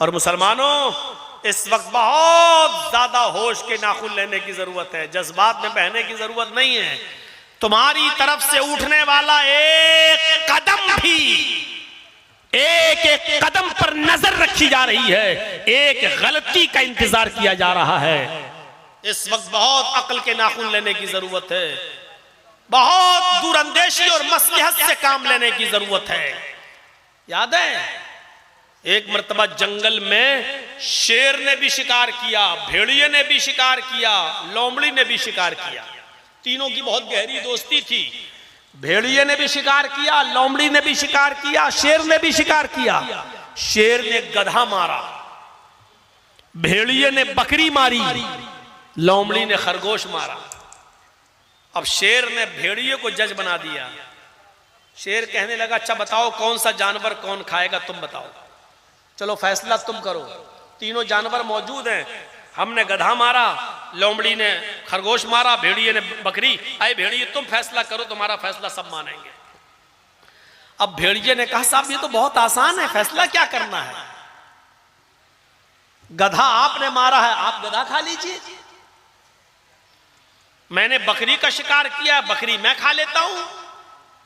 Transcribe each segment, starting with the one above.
और मुसलमानों, इस वक्त बहुत ज्यादा होश के नाखून लेने की जरूरत है, जज्बात में बहने की जरूरत नहीं है। तुम्हारी तरफ से उठने वाला एक कदम भी, एक एक कदम पर नजर रखी जा रही है, एक गलती का इंतजार किया जा रहा है। इस वक्त बहुत अक्ल के नाखून लेने की जरूरत है, बहुत दूरंदेशी और मसलहत से काम लेने की जरूरत है। याद है एक मर्तबा जंगल में शेर ने भी शिकार किया, भेड़िए ने भी शिकार किया, लोमड़ी ने भी शिकार किया। तीनों की बहुत गहरी दोस्ती थी। भेड़िए ने भी शिकार किया, लोमड़ी ने भी शिकार किया, शेर ने भी शिकार किया। शेर ने गधा मारा, भेड़िए ने बकरी मारी, लोमड़ी ने खरगोश मारा। अब शेर ने भेड़िए को जज बना दिया। शेर कहने लगा, अच्छा बताओ कौन सा जानवर कौन खाएगा, तुम बताओ, चलो फैसला तुम करो। तीनों जानवर मौजूद हैं, हमने गधा मारा, लोमड़ी ने खरगोश मारा, भेड़िए ने बकरी। आए भेड़िए तुम फैसला करो, तुम्हारा फैसला सब मानेंगे। अब भेड़िए ने कहा, साहब ये तो बहुत आसान है, फैसला क्या करना है, गधा आपने मारा है, आप गधा खा लीजिए। मैंने बकरी का शिकार किया, बकरी मैं खा लेता हूं।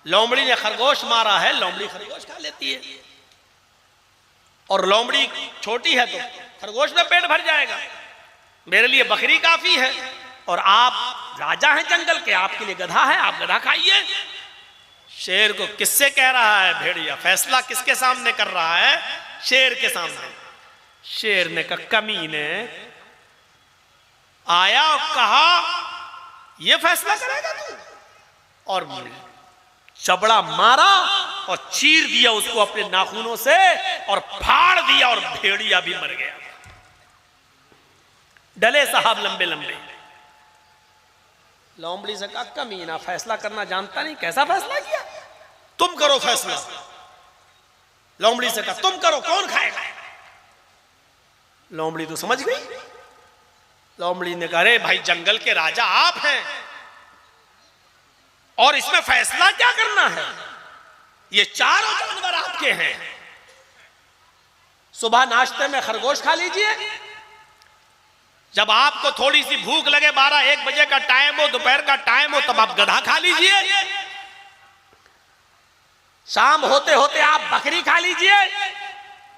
लोमड़ी ने खरगोश मारा है, लोमड़ी खरगोश खा लेती है। और लोमड़ी छोटी है तो खरगोश में पेट भर जाएगा, मेरे लिए बकरी काफी है। और आप राजा हैं जंगल के, आपके लिए गधा है, आप गधा खाइए। शेर को किससे कह रहा है भेड़िया, फैसला किसके सामने कर रहा है, शेर के सामने। शेर ने कहा, कमीने आया और कहा ये फैसला करेगा तू, और चबड़ा मारा और चीर दिया उसको अपने नाखूनों से और फाड़ दिया, और भेड़िया भी मर गया। डले साहब लंबे लंबे। लोमड़ी से कहा, कमीना फैसला करना जानता नहीं, कैसा फैसला किया, तुम करो फैसला। लोमड़ी से कहा, तुम करो, कौन खाएगा। लोमड़ी तो समझ गई। लोमड़ी ने कहा, अरे भाई जंगल के राजा आप हैं और इसमें फैसला क्या करना है, ये चारों जानवर आपके हैं। सुबह नाश्ते में खरगोश खा लीजिए, जब आपको थोड़ी सी भूख लगे, 12-1 बजे का टाइम हो, दोपहर का टाइम हो, तब आप गधा खा लीजिए। शाम होते होते आप बकरी खा लीजिए,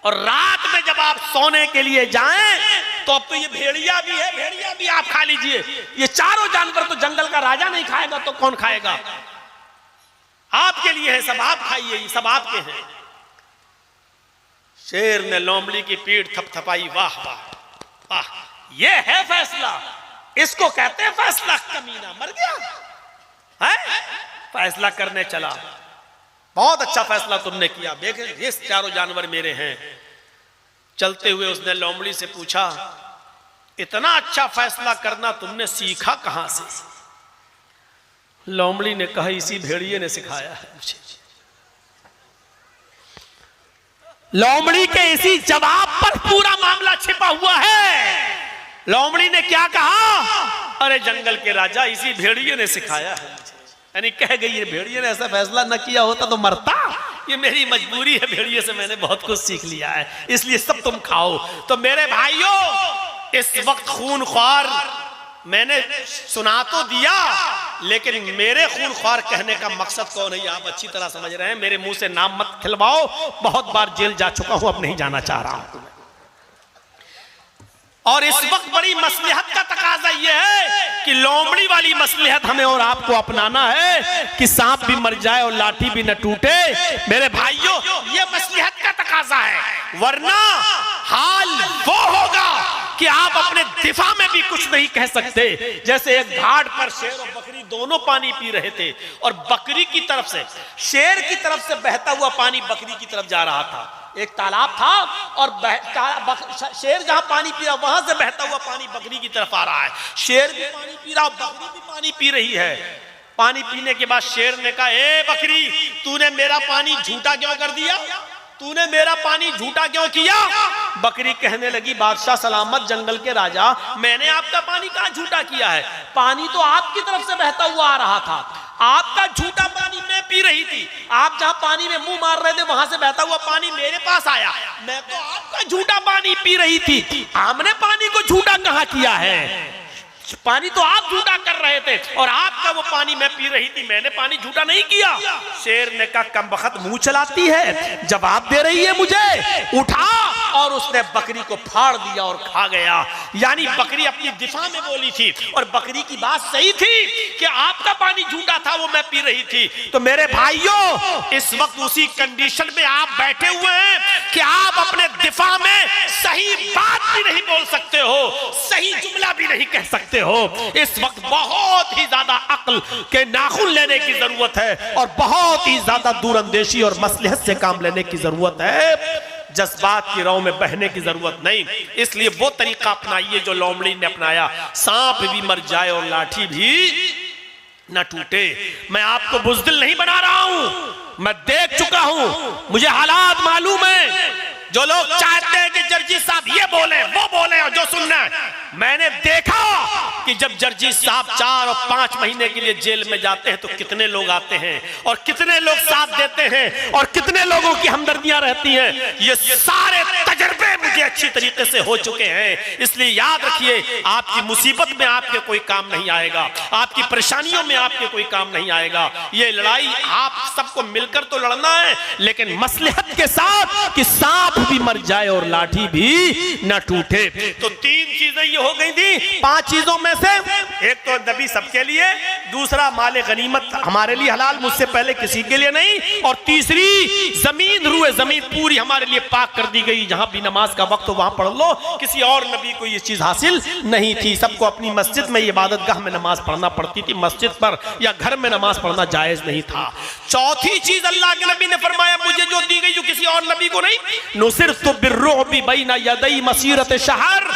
और रात में जब आप सोने के लिए जाएं तो अब तो ये भेड़िया भी है, भेड़िया भी आप खा लीजिए। ये चारों जानवर तो जंगल का राजा नहीं खाएगा तो कौन खाएगा, आपके लिए है, सब आप खाइए, ये सब आपके हैं। शेर ने लोमड़ी की पीठ थपथपाई, वाह वाह वाह, ये है फैसला, इसको कहते हैं फैसला। कमीना मर गया है, फैसला करने चला, बहुत अच्छा फैसला तुमने किया, देखे ये चारों जानवर मेरे हैं। चलते हुए उसने लोमड़ी से पूछा, इतना अच्छा फैसला करना तुमने सीखा कहां से। लोमड़ी ने कहा, इसी भेड़िए ने सिखाया है मुझे। लोमड़ी के इसी जवाब पर पूरा मामला छिपा हुआ है। लोमड़ी ने क्या कहा, अरे जंगल के राजा इसी भेड़िए ने सिखाया है। यानी कह गई, ये भेड़िए ने ऐसा फैसला न किया होता तो मरता, ये मेरी मजबूरी है, भेड़िए से मैंने बहुत कुछ सीख लिया है, इसलिए सब तुम खाओ। तो मेरे भाइयों, इस वक्त खूनख्वार मैंने सुना तो दिया, लेकिन मेरे खूनख्वार कहने का मकसद कौन है, आप अच्छी तरह समझ रहे हैं। मेरे मुंह से नाम मत खिलवाओ, बहुत बार जेल जा चुका हूं, अब नहीं जाना चाह रहा हूं। और इस वक्त बड़ी मसलहत का तकाजा यह है कि लोमड़ी वाली मसलहत हमें और आपको अपनाना है कि सांप भी मर जाए और लाठी भी न टूटे। मेरे भाइयों, यह मसलहत का तकाजा है, वरना हाल वो होगा कि आप अपने दिफा में भी कुछ नहीं कह सकते। जैसे एक घाट पर शेर और बकरी दोनों पानी पी रहे थे, और बकरी की तरफ से, शेर की तरफ से बहता हुआ पानी बकरी की तरफ जा रहा था। एक तालाब था और शेर जहां पानी पी रहा, वहां से बहता हुआ पानी बकरी की तरफ आ रहा है। शेर भी पानी पी रहा, बकरी भी पानी पी रही है। पानी पीने के बाद शेर ने कहा, ए बकरी, तूने मेरा पानी झूठा क्यों कर दिया, तूने मेरा पानी झूठा क्यों किया। बकरी कहने लगी, बादशाह सलामत, जंगल के राजा, मैंने आपका पानी कहां झूठा किया है, पानी तो आपकी तरफ से बहता हुआ आ रहा था, आपका झूठा पानी मैं मैं पी रही थी, आप जहां पानी में मुंह मार रहे थे वहां से बहता हुआ पानी मेरे पास आया, मैं तो आपका झूठा पानी पी रही थी। हमने पानी को झूठा कहां किया है? पानी तो आप झूठा कर रहे थे और आपका वो पानी मैं पी रही थी, मैंने पानी झूठा नहीं किया। शेर ने कहा कमबख्त मुंह चलाती है, जवाब दे रही है मुझे, उठा और उसने बकरी को फाड़ दिया और खा गया। यानी बकरी अपनी दिफा में बोली थी और बकरी की बात सही थी कि आपका पानी झूठा था, वो मैं पी रही थी। तो मेरे भाइयों, इस वक्त उसी कंडीशन में आप बैठे हुए हैं कि आप अपने दिफा में सही बात भी नहीं बोल सकते हो, सही जुमला भी नहीं कह सकते हो। इस वक्त बहुत ही ज्यादा अक्ल के नाखून लेने की जरूरत है और बहुत ही ज्यादा दूरअंदेशी और मसलहत से काम लेने की जरूरत है, जज्बात की राह में बहने की जरूरत नहीं। इसलिए वो तरीका अपनाइए जो लोमड़ी ने अपनाया, सांप भी मर जाए और लाठी भी न टूटे। मैं आपको बुज़दिल नहीं बना रहा हूं, मैं देख चुका हूं, मुझे हालात मालूम है। जो लोग चाहते हैं कि जर्जी साहब ये बोले वो बोले और जो सुनना है, मैंने देखा कि जब जर्जी साहब 4 और 5 महीने के लिए जेल में जाते हैं तो कितने लोग आते हैं और कितने लोग साथ देते हैं और कितने लोगों की हमदर्दियां रहती हैं। ये सारे तजर्बे मुझे अच्छी तरीके से हो चुके हैं। इसलिए याद रखिए, आपकी मुसीबत में आपके कोई काम नहीं आएगा, आपकी परेशानियों में आपके कोई काम नहीं आएगा। ये लड़ाई आप सबको मिलकर तो लड़ना है, लेकिन मसलहत के साथ कि सांप भी मर जाए और लाठी भी न टूटे। तो 3 चीजें ये हो गई थी। 5 चीजों में से एक तो नबी सबके लिए, दूसरा माले गनीमत हमारे लिए हलाल, मुझसे पहले किसी के लिए नहीं, और तीसरी जमीन, रूए जमीन पूरी हमारे लिए पाक कर दी गई, जहां भी नमाज का वक्त हो वहां पढ़ लो। किसी और नबी को ये चीज हासिल नहीं थी, सबको अपनी मस्जिद में, इबादत गाह में नमाज पढ़ना पड़ती थी, मस्जिद पर या घर में नमाज पढ़ना जायज नहीं था। चौथी चीज अल्लाह के नबी ने फरमाया, मुझे जो दी गई जो किसी और नबी को नहीं, नुसिरतु बिर्रुअबि बैना यदै मसीरत शहर,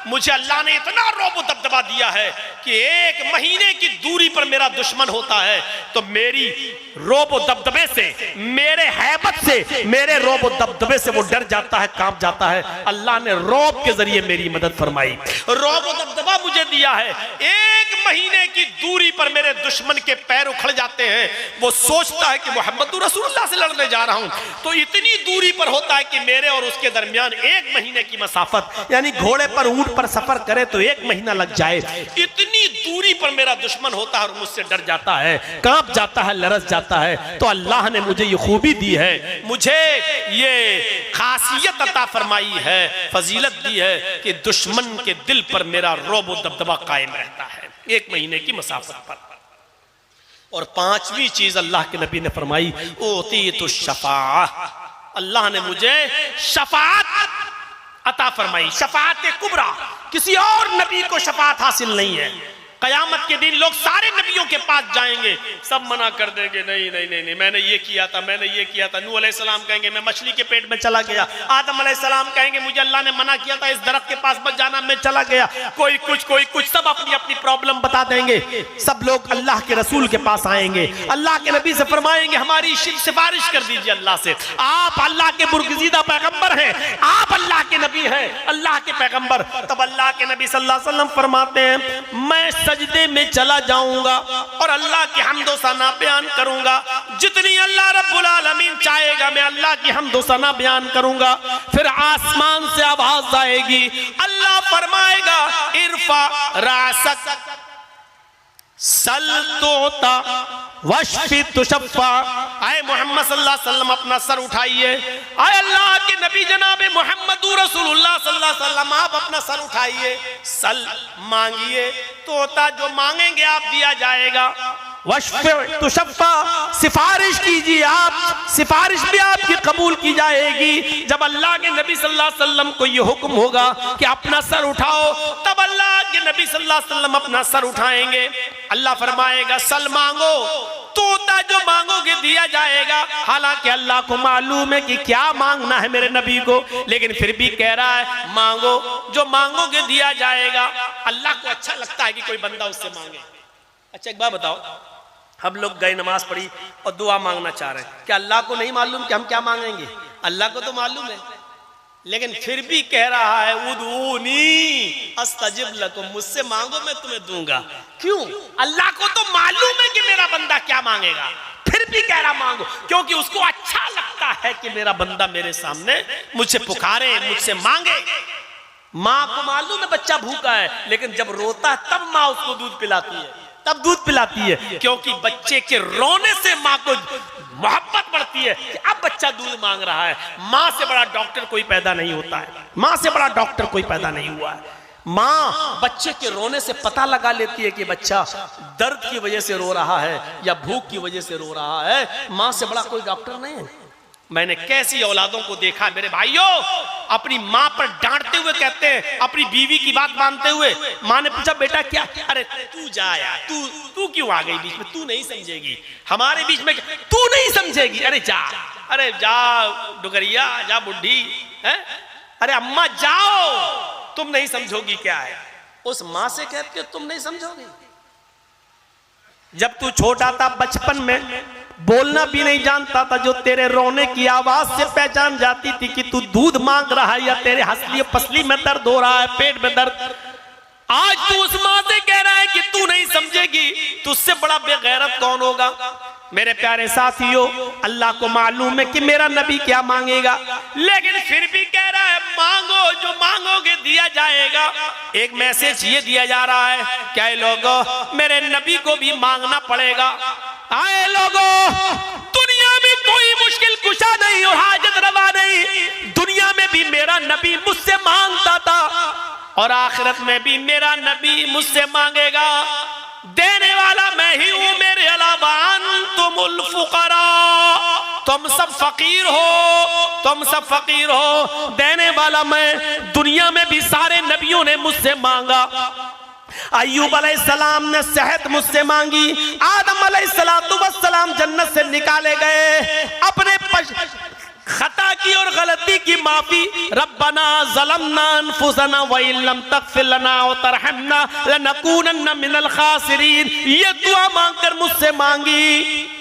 मुझे अल्लाह ने इतना रौब दबदबा दिया है कि 1 महीने की दूरी पर मेरा दुश्मन होता है तो मेरी रौब दबदबे से, मेरे हैबत से, मेरे रौब दबदबे से वो डर जाता है, कांप जाता है। अल्लाह ने रौब के जरिए मेरी मदद फरमाई, रौब दबदबा मुझे दिया है। 1 महीने की दूरी पर मेरे दुश्मन के पैर उखड़ जाते हैं, वो सोचता है कि मोहम्मद रसूलुल्लाह से लड़ने जा रहा हूं, तो इतनी दूरी पर होता है कि मेरे और उसके दरमियान 1 महीने की मसाफत, यानी घोड़े पर, ऊंट पर सफर करे तो 1 महीना लग जाए, इतनी दूरी पर मेरा दुश्मन होता है और मुझसे डर जाता है, कांप जाता है, लरस जाता है। तो अल्लाह ने मुझे ये खूबी दी है, मुझे ये खासियत अता फरमाई है, फजीलत दी है कि दुश्मन के दिल पर मेरा रौब दबदबा कायम रहता है 1 महीने की मसाफत पर। और 5वीं चीज अल्लाह के नबी ने फरमाई, ओती तो शफा, अल्लाह ने मुझे शफाअत अता फरमाई। शफाअत कुबरा, किसी और नबी को शफाअत हासिल नहीं है। कयामत के दिन लोग सारे नबियों के पास जाएंगे, सब मना कर देंगे, नहीं नहीं नहीं नहीं, मैंने ये किया था, मैंने ये किया था। नूह अलैहिस्सलाम कहेंगे मैं मछली के पेट में चला गया, आदम अलैहिस्सलाम कहेंगे मुझे अल्लाह ने मना किया था इस दरख्त के पास मत जाना, मैं चला गया। कोई कुछ, सब अपनी अपनी प्रॉब्लम बता देंगे। सब लोग अल्लाह के रसूल के पास आएंगे, अल्लाह के नबी से फरमाएंगे हमारी सिफारिश कर दीजिए अल्लाह से, आप अल्लाह के बुर्गजीदा पैगंबर हैं, आप अल्लाह के नबी हैं, अल्लाह के पैगंबर। तब अल्लाह के नबी सल्लल्लाहु अलैहि वसल्लम फरमाते हैं मैं सजदे में चला जाऊंगा और अल्लाह की हम्दो सना बयान करूंगा, जितनी अल्लाह रब्बुल आलमीन चाहेगा मैं अल्लाह की हम्दो सना बयान करूंगा। फिर आसमान से आवाज आएगी, अल्लाह फरमाएगा इरफा रासक सल तोता वशफी तुशफ़ा, आए मोहम्मद सल्लल्लाहु अलैहि वसल्लम अपना सर उठाइए। आए अल्लाह के नबी जनाब मोहम्मद रसूलुल्लाह सल्लल्लाहु अलैहि वसल्लम आप अपना सर उठाइए, सल मांगिए, तोता जो मांगेंगे आप दिया जाएगा। वशफी तुशफ़ा, सिफारिश कीजिए आप, सिफारिश भी आपकी कबूल की जाएगी। जब अल्लाह के नबी सल्लल्लाहु अलैहि वसल्लम को ये हुक्म होगा कि अपना सर उठाओ, तब अल्लाह के नबी सल्लल्लाहु अलैहि वसल्लम अपना सर उठाएंगे। अल्लाह फरमाएगा सल मांगो, तोता जो मांगोगे दिया जाएगा। हालांकि अल्लाह को मालूम है कि क्या मांगना है मेरे नबी को, लेकिन फिर भी कह रहा है मांगो, जो मांगोगे दिया जाएगा। अल्लाह को अच्छा लगता है कि कोई बंदा उससे मांगे। अच्छा एक बात बताओ, हम लोग गए नमाज पढ़ी और दुआ मांगना चाह रहे हैं, क्या अल्लाह को नहीं मालूम कि हम क्या मांगेंगे? अल्लाह को तो मालूम है। लेकिन फिर भी कह रहा है उदऊनी अस्तजिब लकुम, मुझसे मांगो मैं तुम्हें दूंगा। क्यों? अल्लाह को तो मालूम है कि मेरा बंदा क्या मांगेगा, फिर भी कह रहा मांगो, क्योंकि उसको अच्छा लगता है कि मेरा बंदा मेरे सामने मुझसे पुकारे, मुझसे मांगे। माँ को मालूम है बच्चा भूखा है, लेकिन जब रोता है तब माँ उसको दूध पिलाती है, तब दूध पिलाती है, क्योंकि बच्चे के रोने से माँ को मोहब्बत बढ़ती है कि अब बच्चा दूध मांग रहा है। माँ से बड़ा डॉक्टर कोई पैदा नहीं होता है, माँ से बड़ा डॉक्टर कोई पैदा नहीं हुआ है। माँ बच्चे के रोने से पता लगा लेती है कि बच्चा दर्द की वजह से रो रहा है या भूख की वजह से रो रहा है। माँ से बड़ा कोई डॉक्टर नहीं है। मैंने कैसी औलादों को देखा मेरे भाइयों, अपनी माँ पर डांटते हुए कहते हैं, अपनी बीवी की बात मानते हुए। माँ ने पूछा बेटा क्या? अरे तू जा यार, तू क्यों आ गई बीच में, तू नहीं समझेगी हमारे बीच में, तू नहीं समझेगी, अरे जा, अरे जा डुगरिया, जा बुढ़ी है, अरे अम्मा जाओ, तुम नहीं समझोगी क्या है। उस माँ से कहते हो तुम नहीं समझोगी। जब तू छोटा था बचपन में बोलना भी नहीं जानता था, जो तेरे रोने की आवाज से पहचान जाती थी कि तू दूध मांग रहा है या तेरे हंसली पसली में दर्द हो रहा है, पेट में दर्द। आज तू उस माँ से कह रहा है कि तू नहीं समझेगी, तुझसे बड़ा बेगैरत कौन होगा। मेरे प्यारे साथियों, अल्लाह को मालूम है कि मेरा नबी क्या मांगेगा, लेकिन फिर भी कह रहा है मांगो, जो मांगोगे दिया जाएगा। एक मैसेज ये दिया जा रहा है, क्या लोगों मेरे नबी को भी मांगना पड़ेगा। आए लोगों, दुनिया में कोई मुश्किल कुशा नहीं और हाजत रवा नहीं, दुनिया में भी मेरा नबी मुझसे मांगता था और आखिरत में भी मेरा नबी मुझसे मांगेगा। देने वाला मैं ही हूं, मेरे अलावा अंतुमुल फुकरा, तुम सब फकीर हो, तुम सब फकीर हो। देने वाला मैं, दुनिया में भी सारे नबियों ने मुझसे मांगा। अय्यूब अलैहिस्सलाम ने सेहत मुझसे मांगी, आदम अलैहिस्सलाम जन्नत से निकाले गए, अपने खता की और गलती की माफी। रब्बना ज़लमना अनफुसना व इन लम तग़फिर लना व तरहमना लनकूनन्ना मिनल खासिरीन। ये दुआ मांगकर मुझसे मांगी,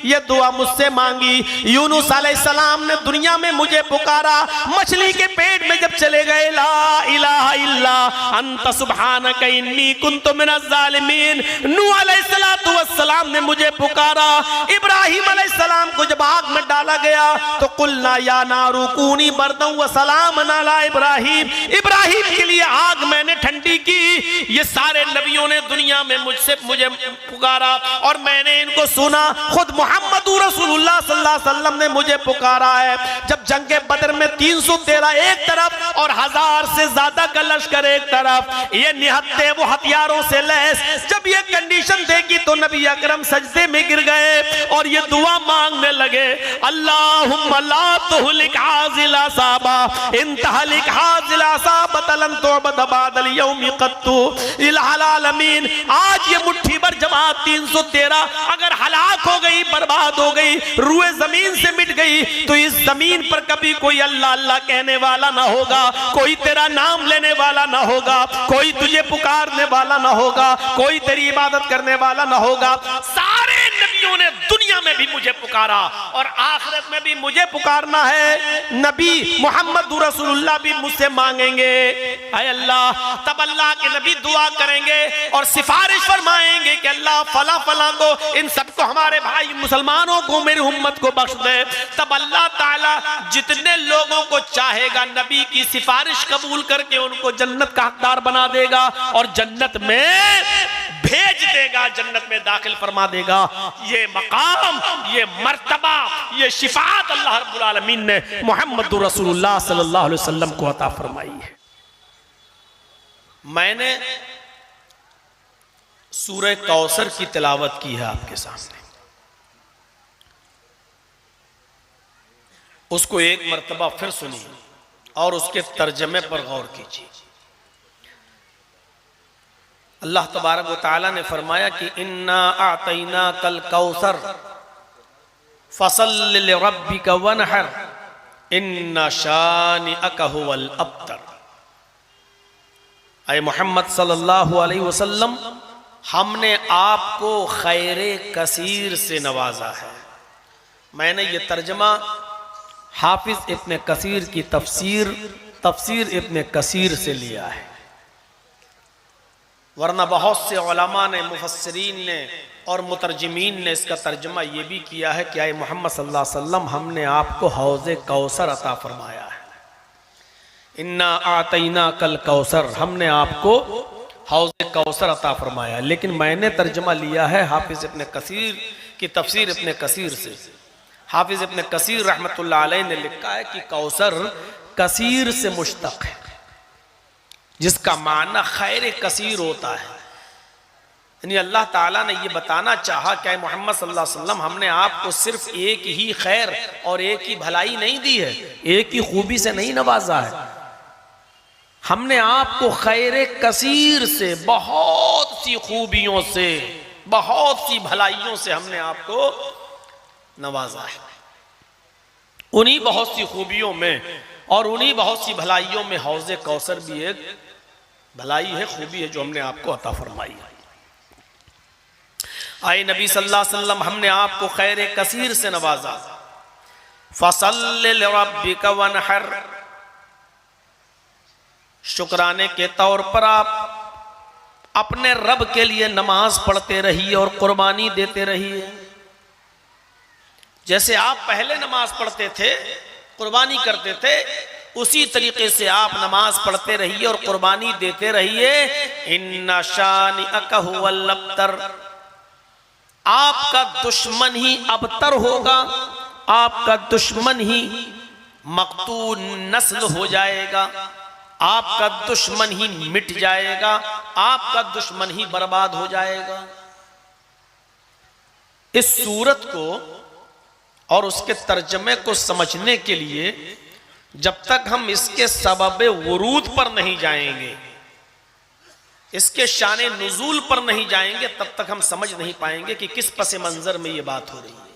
ये दुआ मुझसे मांगी। यूनुस अलैहिस्सलाम ने दुनिया में मुझे पुकारा, मछली के पेट में जब चले गए, ला इलाहा इल्ला अंत सुब्हानक इन्नी कुन्तु मिनज़ ज़ालिमीन। नूह अलैहिस्सलाम ने मुझे पुकारा। इब्राहिम अलैहिस्सलाम को जब आग में डाला गया तो कुल्ना या नारू कूनी बरदन व सलामन अला इब्राहिम, इब्राहिम के लिए आग मैंने ठंडी की। ये सारे नबियों ने दुनिया में मुझे पुकारा और मैंने इनको सुना। खुद मोहम्मद रसूलुल्लाह सल्लल्लाहु अलैहि वसल्लम ने मुझे पुकारा है। जब जंगे बदर में 313 एक तरफ और 1000 से ज्यादा का लश्कर एक तरफ, ये निहत्ते वो हथियारों से लैस, जब ये कंडीशन देखी तो नबी अकरम सजदे में गिर गए और ये दुआ मांगने लगे, अल्लाहुम्मा ला तुहलिक हाज़िल असाबा इन तहलिक हाज़िल असाबा लन तुअबद बादल यौम क़त्तु इल्हल आलमीन। आज ये मुट्ठी भर जमात 313 अगर हलाक हो गई, बर्बाद हो गई, रूए जमीन से मिट गई, तो इस जमीन पर कभी कोई अल्लाह अल्लाह कहने वाला ना होगा, कोई तेरा नाम लेने वाला ना होगा, कोई तुझे पुकारने वाला ना होगा, कोई तेरी इबादत करने वाला ना होगा। सारे नबियों ने दुनिया में भी मुझे पुकारा और आखिरत में भी मुझे पुकारना है। नबी मोहम्मद रसूलुल्लाह भी मुझसे मांगेंगे, ऐ अल्लाह। तब अल्लाह के नबी दुआ करेंगे और सिफारिश फरमाएंगे कि अल्लाह फला फला को, इन सबको, हमारे भाई मुसलमानों को, मेरी उम्मत को बख्श दे। तब अल्लाह ताला जितने लोगों को चाहेगा नबी की सिफारिश कबूल करके उनको जन्नत का हकदार बना देगा और जन्नत में भेज देगा, जन्नत में दाखिल फरमा देगा। ये मकाम, ये मर्तबा, ये शिफात अल्लाह रब्बुल आलमीन ने मोहम्मद रसूलुल्लाह सल्लल्लाहु अलैहि वसल्लम को अता फरमाई है। मैंने सूरह कौसर की तिलावत की है आपके सामने, उसको एक मर्तबा फिर सुनिए और उसके तर्जमे पर गौर कीजिए। अल्लाह तबारक व तआला ने फरमाया कि इन्ना आतैना कल कौसर फसल्लि लिरब्बिका वनहर इन्ना शानिअका हुवल अब्तर। ऐ मोहम्मद सल्लल्लाहु अलैहि वसल्लम, हमने आपको खैरे कसीर से नवाजा है। मैंने ये तर्जमा हाफिज इब्न कसीर की तफसीर तफसीर इब्न कसीर से लिया है, वरना बहुत से उलमा ने, मुफस्सिरीन ने और मुतरजमीन ने इसका तर्जुमा ये भी किया है कि आए मोहम्मद सल्लल्लाहु अलैहि वसल्लम हमने आपको हौज़े कौसर अता फरमाया है। इन्ना आतैना कल कौसर, हमने आपको हौज़े कौसर अता फरमाया। लेकिन मैंने तर्जुमा लिया है हाफिज़ इब्न कसीर की तफसीर इब्न कसीर से। हाफिज़ इब्न कसीर रहमतुल्लाह अलैह ने लिखा है कि कौसर कसीर से मुश्तक है, जिसका माना खैर कसीर होता है। यानी अल्लाह ताला ने ये बताना चाहा कि मोहम्मद सल्लल्लाहु अलैहि वसल्लम हमने आपको सिर्फ एक ही खैर और एक ही भलाई नहीं दी है, एक ही खूबी से नहीं नवाजा है, हमने आपको खैर कसीर से, बहुत सी खूबियों से, बहुत सी भलाइयों से हमने आपको नवाजा है। उन्हीं बहुत सी खूबियों में और उन्हीं बहुत सी भलाइयों में हौज़े कौसर भी एक भलाई है, खूबी है जो हमने आपको अता फरमाई है। आए नबी सल्लल्लाहु अलैहि वसल्लम हमने आपको खैर कसीर से नवाजा। फसल्लि लिरब्बिका वनहर, शुक्राने के तौर पर आप अपने रब के लिए नमाज पढ़ते रहिए और कुर्बानी देते रहिए। जैसे आप पहले नमाज पढ़ते थे, कुर्बानी करते थे, उसी तरीके से आप नमाज पढ़ते रहिए और कुर्बानी देते रहिए। इन्ना शानिअका हुवल अबतर, आपका दुश्मन ही अबतर होगा, आपका दुश्मन ही मकतूल नस्ल हो जाएगा, आपका दुश्मन ही मिट जाएगा, आपका दुश्मन ही बर्बाद हो जाएगा। इस सूरत को और उसके तर्जमे को समझने के लिए जब तक हम इसके सबब वरूद पर नहीं जाएंगे, इसके शान नुज़ूल पर नहीं जाएंगे, तब तक हम समझ नहीं पाएंगे कि किस पस मंजर में ये बात हो रही है।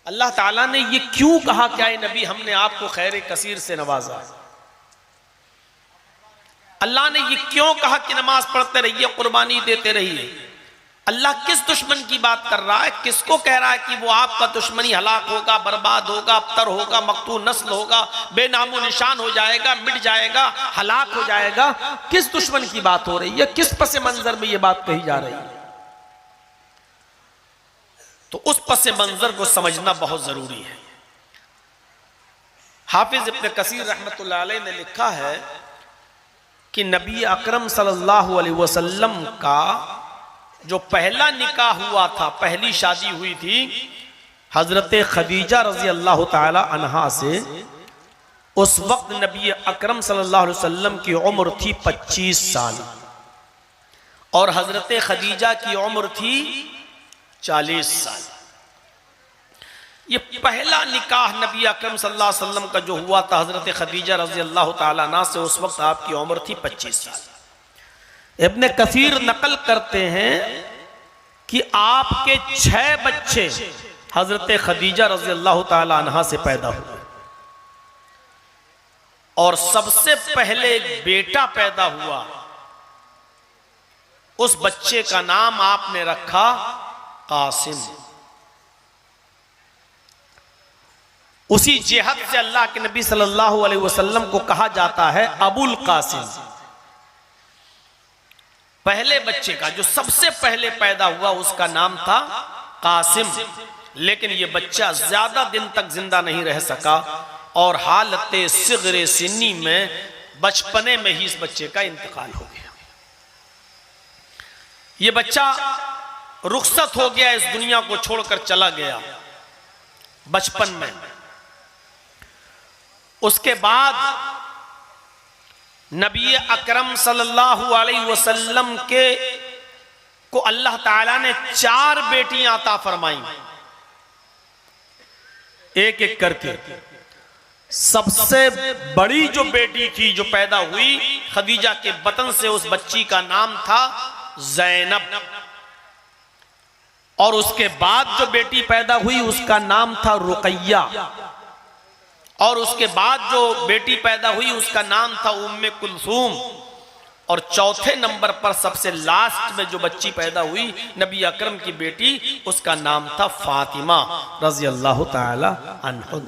अल्लाह ताला ने ये क्यों कहा क्या नबी हमने आपको खैर कसीर से नवाजा, अल्लाह ने ये क्यों कहा कि नमाज पढ़ते रहिए, कुर्बानी देते रहिए। अल्लाह किस दुश्मन की बात कर रहा है, किसको कह रहा है कि वो आपका दुश्मनी हलाक होगा, बर्बाद होगा, अबतर होगा, मकतूल नस्ल होगा, बेनामो निशान हो जाएगा, मिट जाएगा, हलाक हो जाएगा? किस दुश्मन की बात हो रही है, किस पस मंजर में ये बात कही जा रही है? तो उस पस मंजर को समझना बहुत जरूरी है। हाफिज इब्न कसीर रहमतुल्लाह अलैह ने लिखा है कि नबी अकरम सल्लल्लाहु अलैहि वसल्लम का जो पहला निकाह हुआ था, पहली शादी हुई थी हजरत खदीजा रजी अल्लाह ताला अन्हा से। उस वक्त नबी अकरम सल्लल्लाहु अलैहि वसल्लम की उम्र थी 25 साल और हजरत खदीजा की उम्र थी 40 साल। ये पहला निकाह नबी अकरम सल्लल्लाहु अलैहि वसल्लम का जो हुआ था हजरत खदीजा रजी अल्लाह ताला अन्हा से, उस वक्त आपकी उम्र थी 25 साल। इब्न कसीर नकल करते हैं कि आपके 6 बच्चे हजरत खदीजा रज़ी अल्लाह ताला अन्हा से पैदा हुए और सबसे पहले एक बेटा पैदा हुआ। उस बच्चे का नाम आपने रखा कासिम। उसी जेहद से अल्लाह के नबी सल्लल्लाहु अलैहि वसल्लम को कहा जाता है अबुल कासिम। पहले बच्चे का जो सबसे पहले पैदा हुआ उसका नाम था कासिम, लेकिन यह बच्चा ज्यादा दिन तक जिंदा नहीं रह सका और हालत सिगरे सिन्नी में, बचपने में ही इस बच्चे का इंतकाल हो गया। यह बच्चा रुखसत हो गया, इस दुनिया को छोड़कर चला गया बचपन में। उसके बाद नबी अकरम सल्लल्लाहु अलैहि वसल्लम के को अल्लाह ताला ने 4 बेटियां अता फरमाई, एक एक करके। सबसे बड़ी जो बेटी थी जो पैदा हुई खदीजा के बतन से, उस बच्ची का नाम था ज़ैनब। और उसके बाद जो बेटी पैदा हुई उसका नाम था रुकैया। और उसके बाद जो बेटी पैदा हुई उसका नाम था उम्मे कुलसूम। और चौथे नंबर पर सबसे लास्ट में जो बच्ची पैदा हुई नबी अकरम की बेटी, उसका नाम था फातिमा रज़ी अल्लाह ताला अन्हा।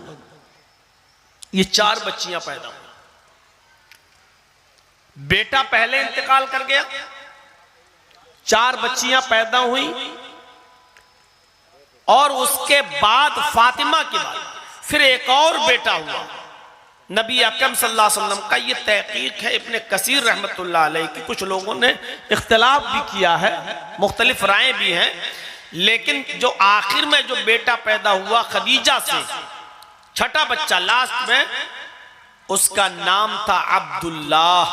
ये 4 बच्चियां पैदा हुई। बेटा पहले इंतकाल कर गया, 4 बच्चियां पैदा हुई और उसके बाद फातिमा के बाद फिर एक और बेटा हुआ। नबी अकरम सल्लल्लाहु अलैहि वसल्लम का ये तहकीक है इब्ने कसीर रहमतुल्लाह अलैह की। कुछ लोगों ने इख्तिलाफ भी किया है, मुख्तलिफ राय भी हैं, लेकिन जो आखिर में जो बेटा पैदा हुआ खदीजा से, छठा बच्चा लास्ट में, उसका नाम था अब्दुल्लाह,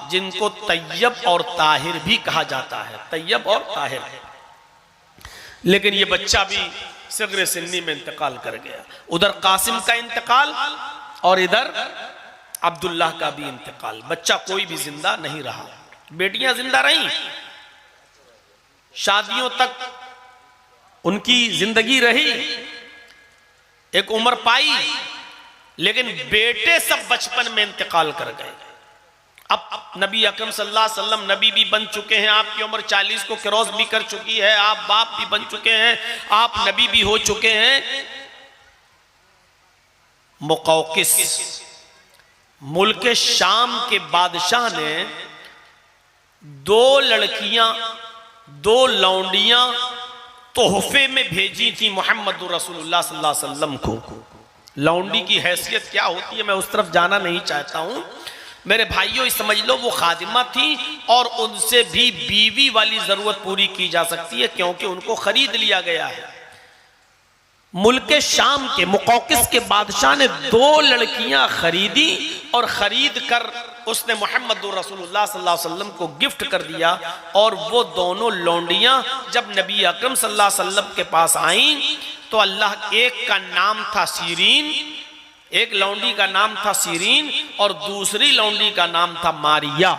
जिनको तैयब और ताहिर भी कहा जाता है, तैयब और ताहिर। लेकिन ये बच्चा भी सिगरे सिन्नी में इंतकाल कर गया। उधर कासिम का इंतकाल और इधर अब्दुल्लाह का भी इंतकाल। बच्चा कोई भी जिंदा नहीं रहा। बेटियां जिंदा रहीं, शादियों तक उनकी जिंदगी रही, एक उम्र पाई, लेकिन बेटे सब बचपन में इंतकाल कर गए। अब नबी अकरम सल्लल्लाहु अलैहि वसल्लम नबी भी बन चुके हैं, आपकी उम्र 40 को क्रॉस भी कर चुकी है, आप बाप भी बन चुके हैं, आप नबी भी हो चुके हैं। मुकौकिस मुल्क शाम के बादशाह ने 2 लड़कियां, 2 लौंडियां तोहफे में भेजी थी मोहम्मद रसूलुल्लाह सल्लल्लाहु अलैहि वसल्लम को। लौंडी की हैसियत क्या होती है मैं उस तरफ जाना नहीं चाहता हूं। मेरे भाइयों समझ लो, वो खादिमा थी और उनसे भी बीवी वाली जरूरत पूरी की जा सकती है, क्योंकि उनको खरीद लिया गया है। मुल्क शाम के मुकौकिस के बादशाह ने 2 लड़कियां खरीदी और खरीद कर उसने मोहम्मद रसूलुल्लाह सल्लल्लाहु अलैहि वसल्लम को गिफ्ट कर दिया। और वो दोनों लौंडियां जब नबी अकरम सल्लल्लाहु अलैहि वसल्लम के पास आईं तो अल्लाह, एक का नाम था सीरीन, एक लौंडी का नाम था सीरीन और दूसरी लौंडी का नाम था मारिया।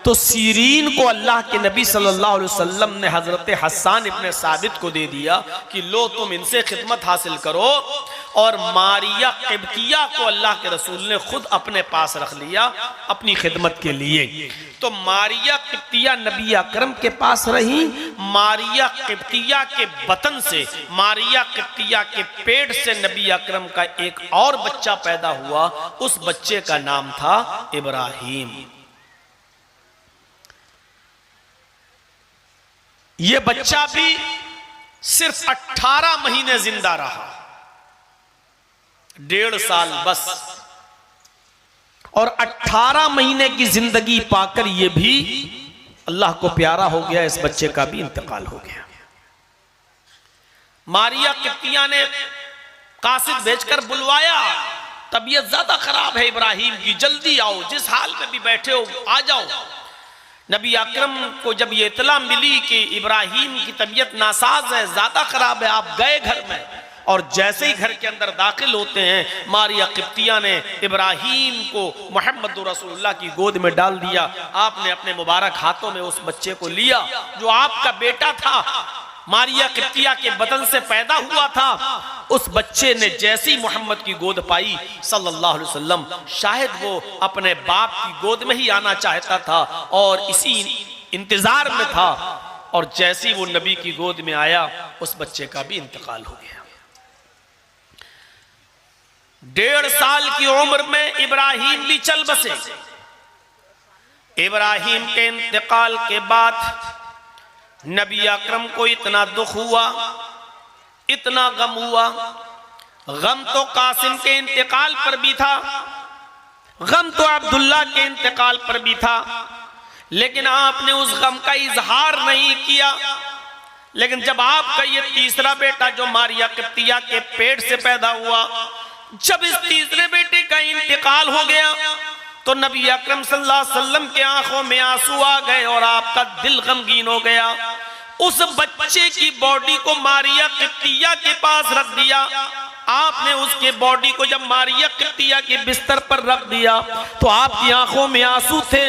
तो सीरीन को अल्लाह के नबी सल्लल्लाहु अलैहि वसल्लम ने हजरत हस्सान इब्ने साबित को दे दिया कि लो तुम इनसे खिदमत हासिल करो, और मारिया किब्तिया को अल्लाह के रसूल ने खुद अपने पास रख लिया अपनी खिदमत के लिए। तो मारिया किब्तिया नबी अकरम के पास रही। मारिया किब्तिया के बतन से, मारिया किब्तिया के पेट से नबी अकरम का एक और बच्चा पैदा हुआ। उस बच्चे का नाम था इब्राहिम। यह बच्चा भी सिर्फ 18 महीने जिंदा रहा, 1.5 साल बस। और 18 महीने की जिंदगी पाकर यह भी अल्लाह को प्यारा हो गया। इस बच्चे का भी इंतकाल हो गया। मारिया किब्तिया ने कासिद भेजकर बुलवाया, तबीयत ज्यादा खराब है इब्राहिम की, जल्दी आओ, जिस हाल में भी बैठे हो आ जाओ। नबी अकरम को जब ये इतला मिली कि इब्राहिम की तबीयत नासाज है, ज्यादा खराब है, आप गए घर में। और जैसे ही घर के अंदर दाखिल होते हैं, मारिया किब्तिया ने इब्राहिम को मोहम्मद रसूलुल्लाह की गोद में डाल दिया। आपने अपने मुबारक हाथों में उस बच्चे को लिया जो आपका बेटा था, मारिया किब्तिया के बदन से पैदा हुआ था। उस बच्चे ने जैसी मोहम्मद की गोद पाई सल्लल्लाहु अलैहि वसल्लम, शायद वो अपने बाप की गोद में ही आना चाहता था और इसी इंतजार में था। और जैसी वो नबी की गोद में आया, उस बच्चे का भी इंतकाल हो गया। 1.5 साल की उम्र में इब्राहिम भी चल बसे। इब्राहिम के इंतकाल के बाद नबी अकरम को इतना दुख हुआ, इतना गम हुआ। गम तो कासिम के इंतकाल पर भी था, गम तो अब्दुल्ला के इंतकाल पर भी था, लेकिन आपने उस गम का इजहार नहीं किया। लेकिन जब आपका ये तीसरा बेटा जो मारिया किब्तिया के पेट से पैदा हुआ, जब इस तीसरे बेटे का इंतकाल हो गया तो नबी अकरम सल्लल्लाहु अलैहि वसल्लम के आंखों में आंसू आ गए और आपका दिल गमगीन हो गया। उस बच्चे की बॉडी को मारिया किब्तिया के पास रख दिया। आपने उसके बॉडी को जब मारिया किब्तिया के बिस्तर पर रख दिया तो आपकी आंखों में आंसू थे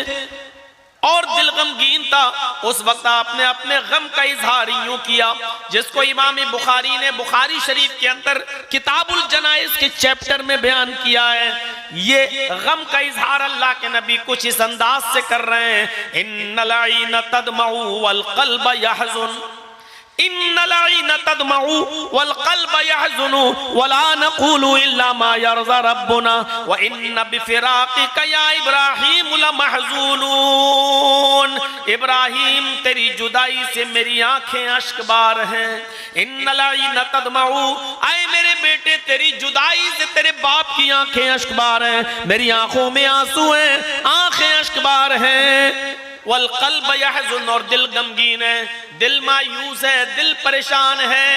और दिल गमगीन था। उस वक्त आपने अपने गम का इजहार यूं किया जिसको इमाम बुखारी ने बुखारी शरीफ के अंदर किताबुल जनाइज के चैप्टर में बयान किया है। ये गम का इजहार अल्लाह के नबी कुछ इस अंदाज से कर रहे हैं, इन्नल ऐन तदमउ वल क़ल्ब यहज़ुन, इन्नल ऐन तदमउ वल क़ल्ब यहज़ुनु वला नक़ूलु इल्ला मा यरज़ा रब्बुना व इन्न बिफ़िराक़िका या इब्राहीम लमहज़ूनून। इब्राहिम तेरी जुदाई से मेरी आंखें अश्कबार हैं। इन्नलाई न तदमाऊ, आए मेरे बेटे तेरी जुदाई से तेरे बाप की आंखें अश्कबार हैं, मेरी आंखों में आंसू हैं, आंखें अश्कबार हैं। वल क़ल्ब यहज़ुन, और दिल गमगीन है, दिल मायूस है, दिल परेशान है।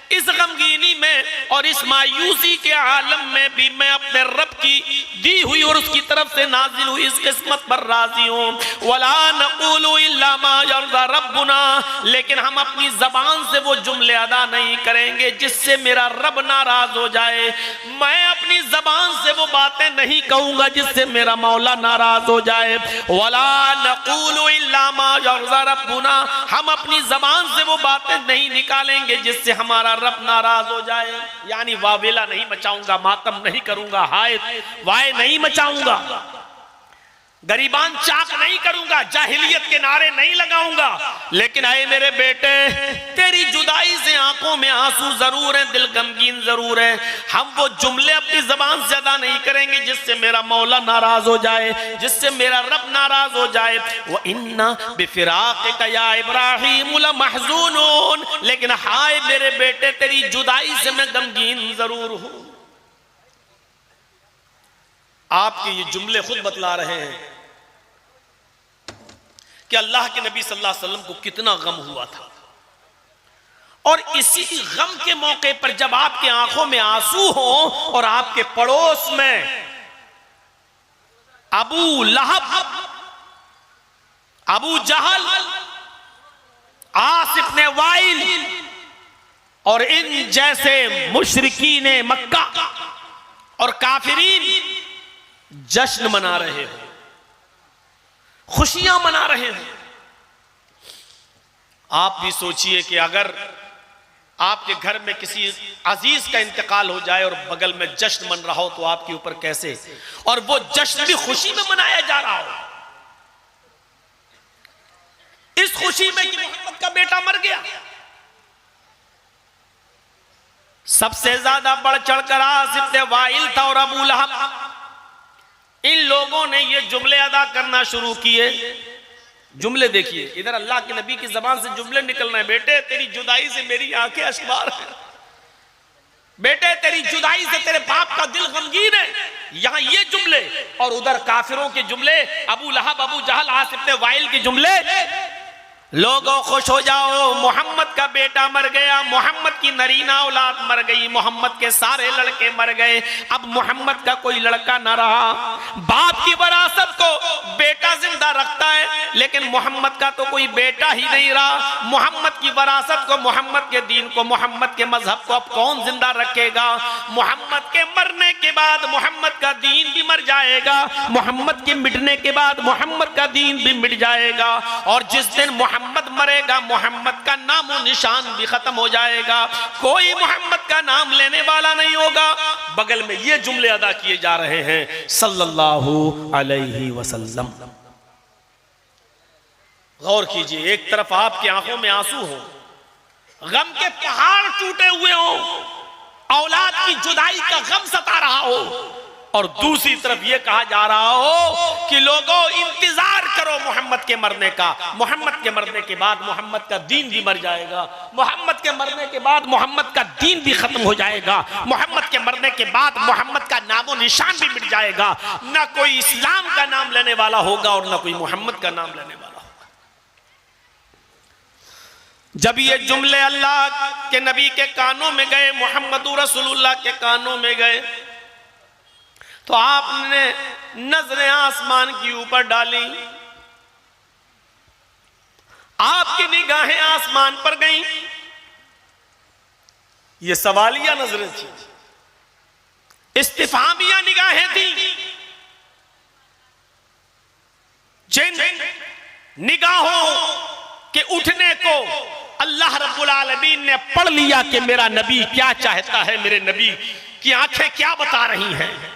इस गमगीनी में और इस मायूसी के आलम में भी मैं अपने रब की दी हुई और उसकी तरफ से नाजिल हुई इस किस्मत पर राजी हूँ। वला नक़ूलु इल्ला मा यर्ज़ा रब्बुना, लेकिन हम अपनी जबान से वो जुमले अदा नहीं करेंगे जिससे मेरा रब नाराज हो जाए। मैं अपनी जबान से वो बातें नहीं कहूँगा जिससे मेरा मौला नाराज हो जाए। वला नक़ूलु इल्ला मा यर्ज़ा रब्बुना, हम अपनी जबान से वो बातें नहीं निकालेंगे जिससे हमारा रब नाराज हो जाए। यानी वावेला नहीं मचाऊंगा, मातम नहीं करूंगा, हाय वाय नहीं मचाऊंगा, गरीबान चाक नहीं करूंगा, जाहिलियत के नारे नहीं लगाऊंगा। लेकिन आए मेरे बेटे तेरी जुदाई से आंखों में आंसू जरूर है, दिल गमगीन जरूर है। हम वो जुमले अपनी जबान से अदा नहीं करेंगे जिससे मेरा मौला नाराज हो जाए, जिससे मेरा रब नाराज हो जाए। वो इन्ना बिफिराक़िका या इब्राहीम लमहज़ूनून, लेकिन हाय मेरे बेटे तेरी जुदाई से मैं गमगीन जरूर हूं। आपके ये जुमले खुद बतला रहे हैं कि अल्लाह के नबी सल्लल्लाहु अलैहि वसल्लम को कितना गम हुआ था। और इसी गम के मौके पर जब आपके आंखों में आंसू हो और आपके पड़ोस में अबू लहब, अबू जहल, आस इब्न वाइल और इन जैसे मुशरिकीन मक्का और काफिरीन जश्न मना रहे हो, खुशियां मना रहे हो। आप भी सोचिए कि अगर आपके घर में किसी अजीज का इंतकाल हो जाए और बगल में जश्न मन रहा हो तो आपके ऊपर कैसे, और वो जश्न भी खुशी में मनाया जा रहा हो, इस खुशी में कि मोहम्मद का बेटा मर गया। सबसे ज्यादा बढ़ चढ़कर आस इब्न वाइल था और अबू लहब, इन लोगों ने ये जुमले अदा करना शुरू किए। जुमले देखिए, इधर अल्लाह के नबी की जबान से जुमले निकल रहे हैं, बेटे तेरी जुदाई से मेरी आंखें अश्कबार हैं, बेटे तेरी जुदाई से तेरे बाप का दिल गमगीन है। यहां ये जुमले, और उधर काफिरों के जुमले, अबू लहब, अबू जहल, आस इब्न वाइल के जुमले। लोगों खुश हो जाओ, मोहम्मद का बेटा मर गया, मोहम्मद की नरीना औलाद मर गई, मोहम्मद के सारे लड़के मर गए, अब मोहम्मद का कोई लड़का ना रहा। बाप की विरासत को बेटा जिंदा रखता है, लेकिन मोहम्मद का तो कोई बेटा ही नहीं रहा। मोहम्मद की विरासत को, मोहम्मद के दीन को, मोहम्मद के मजहब को अब कौन जिंदा रखेगा? मोहम्मद के मरने के बाद मोहम्मद का दीन भी मर जाएगा, मोहम्मद के मिटने के बाद मोहम्मद का दीन भी मिट जाएगा। और जिस दिन मोहम्मद मरेगा, मोहम्मद का नामो निशान भी खत्म हो जाएगा, कोई मोहम्मद का नाम लेने वाला नहीं होगा। बगल में ये जुमले अदा किए जा रहे हैं सल्लल्लाहु अलैहि वसल्लम। गौर कीजिए, एक तरफ आपकी आंखों में आंसू हो, गम के पहाड़ टूटे हुए हो, औलाद की जुदाई का गम सता रहा हो, और दूसरी तरफ यह कहा जा रहा हो कि लोगों इंतजार करो मोहम्मद के मरने का, मोहम्मद के मरने के बाद मोहम्मद का दीन भी मर जाएगा, मोहम्मद के मरने के बाद मोहम्मद का दीन भी खत्म हो जाएगा, मोहम्मद के मरने के बाद मोहम्मद का नामो निशान भी मिट जाएगा। ना कोई इस्लाम का नाम लेने वाला होगा और ना कोई मोहम्मद का नाम लेने वाला होगा। जब ये जुमले अल्लाह के नबी के कानों में गए, मोहम्मदुर रसूलुल्लाह के कानों में गए, तो आपने नजरें आसमान की ऊपर डाली, आपकी निगाहें आसमान पर गईं। ये सवालिया नजरें थी, इस्तिफामिया निगाहें थी, जिन निगाहों के उठने को अल्लाह रब्बुल आलमीन ने पढ़ लिया कि मेरा नबी क्या चाहता है, मेरे नबी की आंखें क्या बता रही हैं।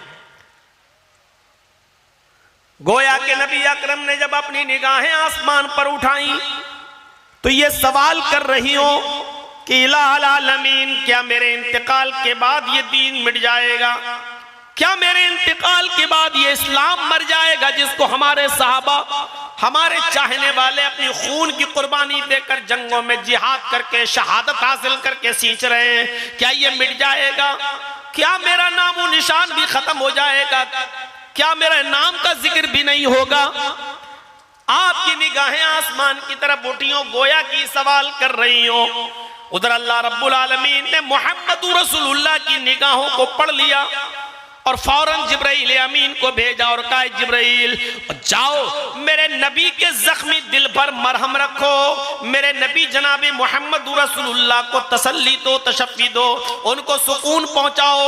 गोया के नबी अकरम ने जब अपनी निगाहें आसमान पर उठाई तो ये सवाल कर रही हो कि इलाहुल आलमीन, क्या मेरे इंतकाल के बाद ये दीन मिट जाएगा? क्या मेरे इंतकाल के बाद ये इस्लाम मर जाएगा जिसको हमारे सहाबा हमारे चाहने वाले अपनी खून की कुर्बानी देकर जंगों में जिहाद करके शहादत हासिल करके सींच रहे हैं। क्या ये मिट जाएगा? क्या मेरा नामो निशान भी खत्म हो जाएगा? क्या मेरे नाम का जिक्र भी नहीं होगा? आपकी निगाहें आसमान की तरफ उठी हो, गोया की सवाल कर रही हो। उधर अल्लाह रब्बुल आलमीन ने मुहम्मदुर रसूलुल्लाह की निगाहों को पढ़ लिया और फौरन जिब्राइल अमीन को भेजा और कहा, जिब्राइल जाओ मेरे नबी के जख्मी दिल पर मरहम रखो, मेरे नबी जनाबे मोहम्मद रसूलुल्लाह को तसल्ली दो, तशफ़ी दो, उनको सुकून पहुंचाओ।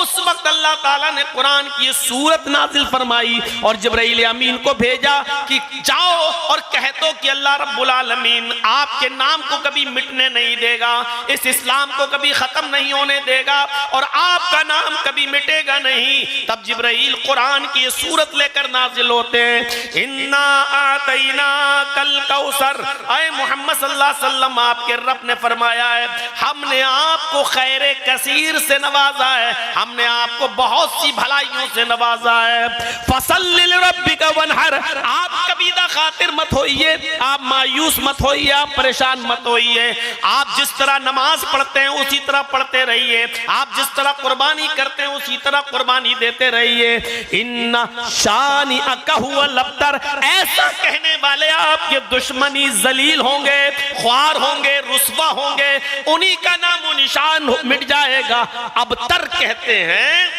उस वक्त अल्लाह ताला ने कुरान की सूरत नाजिल फरमाई और जिब्राइल अमीन को भेजा कि जाओ और कह दो कि अल्लाह रब्बुल आलमीन आपके नाम को कभी मिटने नहीं देगा, इस इस्लाम को कभी खत्म नहीं होने देगा और आपका नाम कभी मिटेगा नहीं। तब जिब्राइल कुरान की सूरत लेकर नाजिल होते हैं, इन्ना आतैना कल कौसर। आए मोहम्मद सल्लल्लाहु अलैहि वसल्लम, आपके रब ने फरमाया है हमने आपको खैरे कसीर से नवाजा है, हमने आपको बहुत सी भलाइयों से नवाजा है। फसल्लि लिरब्बिका वनहर, आप कबीदा खातिर मत होइए, आप मायूस मत होइए, आप परेशान मत होइए। आप जिस तरह नमाज पढ़ते हैं उसी तरह पढ़ते रहिए, आप जिस तरह कुर्बानी करते हैं उसी तरह कुर्बानी देते रहिए। इन्ना शानी अकहुआ लब्तर, ऐसा कहने वाले आपके दुश्मनी जलील होंगे, ख्वार होंगे, रुस्वा होंगे, उन्हीं का नामो निशान मिट जाएगा। अब तर कहते हैं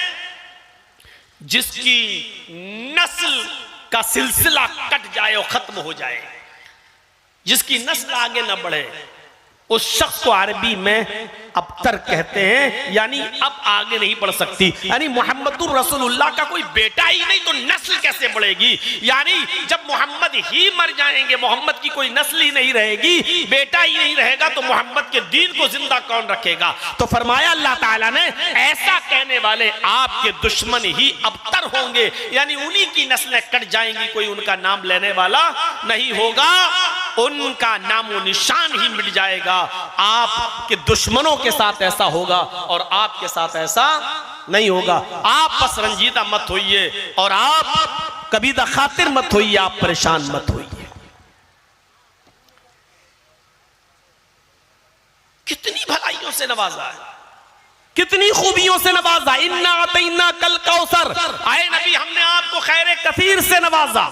जिसकी नस्ल का सिलसिला कट जाए और खत्म हो जाए, जिसकी नस्ल आगे न बढ़े, उस शख्स को अरबी में अबतर कहते हैं, यानी अब आगे नहीं बढ़ सकती। यानी मोहम्मदुर रसूलुल्लाह का कोई बेटा ही नहीं तो नस्ल कैसे बढ़ेगी? यानी जब मोहम्मद ही मर जाएंगे, मोहम्मद की कोई नस्ल ही नहीं रहेगी, बेटा ही नहीं रहेगा, तो मोहम्मद के दीन को जिंदा कौन रखेगा? तो फरमाया अल्लाह ताला ने, ऐसा कहने वाले आपके दुश्मन ही अबतर होंगे, यानी उन्हीं की नस्लें कट जाएंगी, कोई उनका नाम लेने वाला नहीं होगा, उनका नामो निशान ही मिट जाएगा। आपके दुश्मनों के साथ ऐसा होगा और आपके साथ ऐसा नहीं होगा। आप बस रंजीदा मत होइए और आप कबीदा खातिर मत होइए, आप परेशान मत होइए। कितनी भलाइयों से नवाजा है, कितनी खूबियों से नवाजा। इन्ना अतैना कल कौसर, आए नबी हमने आपको खैर कसीर से नवाजा।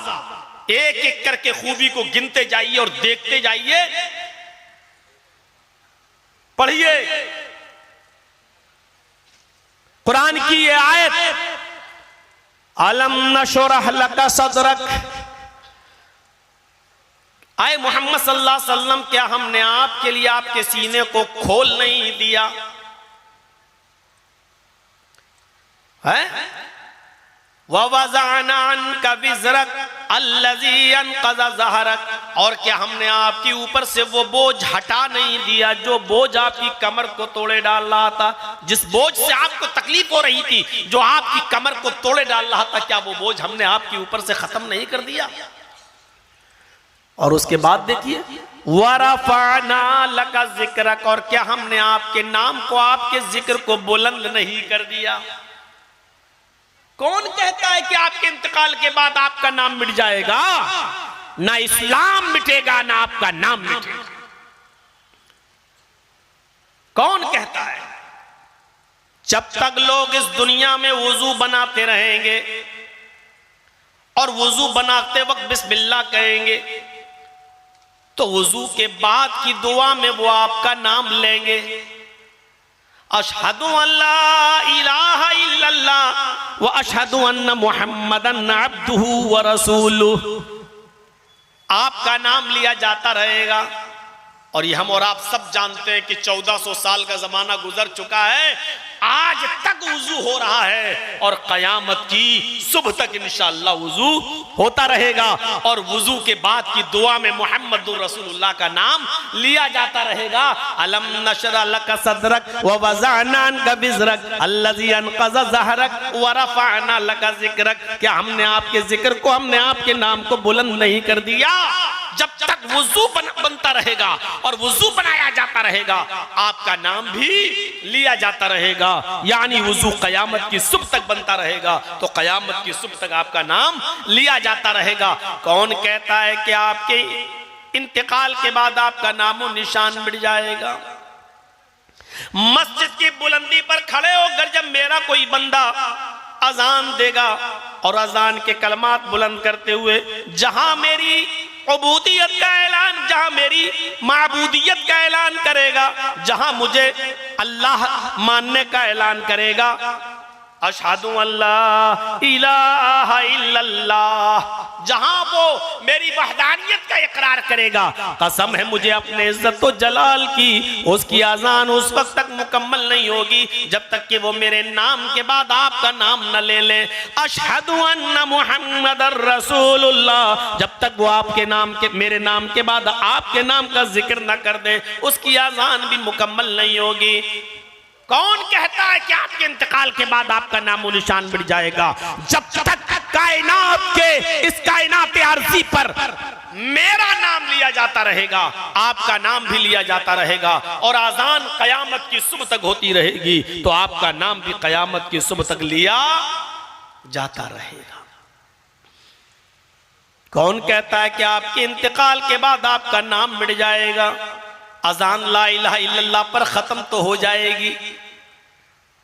एक एक करके खूबी को गिनते जाइए और देखते जाइए, पढ़िए कुरान की ये आयत, अलम नशरह लका सदरक। आए मोहम्मद सल्लल्लाहु अलैहि वसल्लम, क्या हमने आपके लिए आपके सीने को खोल नहीं दिया है? ववज़अना अन्का विज़रक अल्लज़ी अनक़ज़ ज़हरक, और क्या हमने आपके ऊपर से वो बोझ हटा नहीं दिया जो बोझ आपकी कमर को तोड़े डाल रहा था। जिस बोझ से आपको तकलीफ हो रही थी, जो आपकी कमर को तोड़े डाल रहा था, क्या वो बोझ हमने आपके ऊपर से खत्म नहीं कर दिया? और उसके बाद देखिए, वरफ़अना लका ज़िक्रक, और क्या हमने आपके नाम को, आपके जिक्र को बुलंद नहीं कर दिया? कौन कहता है कि आपके इंतकाल के बाद आपका नाम मिट जाएगा? ना इस्लाम मिटेगा, ना आपका नाम मिटेगा। कौन कहता है? जब तक लोग इस दुनिया में वुजू बनाते रहेंगे और वुजू बनाते वक्त बिस्मिल्लाह कहेंगे, तो वुजू के बाद की दुआ में वो आपका नाम लेंगे, अशहदु अल्ला इलाहा इल्लल्लाह व अशहदु अन्ना मुहम्मदन अब्दुहु व रसूलुहु। आपका नाम लिया जाता रहेगा। और ये हम और आप सब जानते हैं कि 1400 साल का जमाना गुजर चुका है, आज तक वुजू हो रहा है और कयामत की सुबह तक इंशाअल्लाह वुजू होता रहेगा। और वुजू के बाद की दुआ में मुहम्मदुर रसूलुल्लाह का नाम लिया जाता रहेगा। अलम नशरह लका सदरक व वज़अना अन्का विज़रक अल्लज़ी अनक़ज़ ज़हरक व रफ़अना लका ज़िक्रक। क्या हमने आपके जिक्र को, हमने आपके नाम को बुलंद नहीं कर दिया? जब तक वुजू बनता रहेगा और वुजू बनाया जाता रहेगा, आपका नाम भी लिया जाता रहेगा। यानी वुजू कयामत की सुबह तक बनता रहेगा, तो कयामत की सुबह तक आपका नाम लिया जाता रहेगा। कौन कहता है कि आपके इंतकाल के बाद आपका नामो निशान मिट जाएगा? मस्जिद की बुलंदी पर खड़े होकर जब मेरा कोई बंदा अजान देगा और अजान के कलमात बुलंद करते हुए जहां मेरी उबूदियत का ऐलान, जहां मेरी माबूदियत का ऐलान करेगा, जहां मुझे अल्लाह मानने का ऐलान करेगा, अशहदु अल्ला इलाहा इल्लल्लाह, जहां वो मेरी वहदानियत का इकरार करेगा, कसम है मुझे अपने इज्जत व जलाल की, उसकी अजान उस वक्त तक मुकम्मल नहीं होगी जब तक कि वो मेरे नाम के बाद आपका नाम न ले ले। अशहदु अन्ना मुहम्मदर रसूलुल्लाह, जब तक वो आपके नाम के, मेरे नाम के बाद आपके नाम का जिक्र न कर दे, उसकी अजान भी मुकम्मल नहीं होगी। कौन कहता है कि आपके इंतकाल के बाद आपका नामो निशान मिट जाएगा? जब तक कायनात के, इस कायनात अर्ज़ी पर मेरा नाम लिया जाता रहेगा, आपका नाम भी लिया जाता रहेगा, और आजान कयामत की सुबह तक होती रहेगी, तो आपका नाम भी कयामत की सुबह तक लिया जाता रहेगा। कौन कहता है कि आपके इंतकाल के बाद आपका नाम मिट जाएगा? अजान ला इलाहा इल्लल्लाह पर खत्म तो हो जाएगी,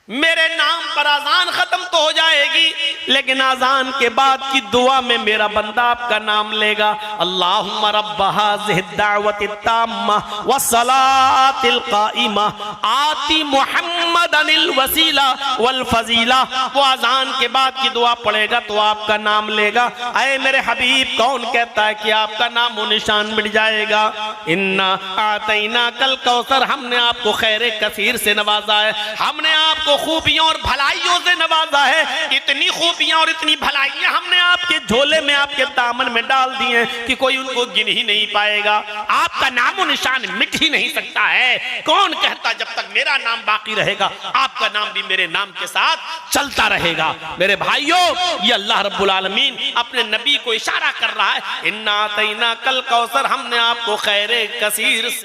मेरे नाम पर अजान खत्म तो हो जाएगी, लेकिन अजान के बाद की दुआ में मेरा बंदा आपका नाम लेगा। अल्लाहुम्मा रब्ब हाज़िहि दावति ताम्मा व सलातिल काइमा आति मुहम्मदनिल वसीला वल फजीला, वो अजान के बाद की दुआ पढ़ेगा तो आपका नाम लेगा। अरे मेरे हबीब, कौन कहता है कि आपका नाम निशान मिट जाएगा? इन्ना आतैना कल कौसर, हमने आपको खैर कसीर से नवाजा है, हमने आपको खूबियों और भलाइयों से नवाजा है। इतनी खूबियां और इतनी भलाइयां हमने आपके झोले में, आपके दामन में डाल दी हैं कि कोई उनको गिन ही नहीं पाएगा। आपका नामो निशान मिट ही नहीं सकता है। कौन कहता जब तक मेरा नाम बाकी रहेगा आपका नाम भी मेरे नाम के साथ चलता रहेगा? मेरे भाइयों, ये अल्लाह रब्बुल आलमीन अपने नबी को इशारा कर रहा है, इन्ना आतैना कल कौसर, हमने आपको खैर कसीर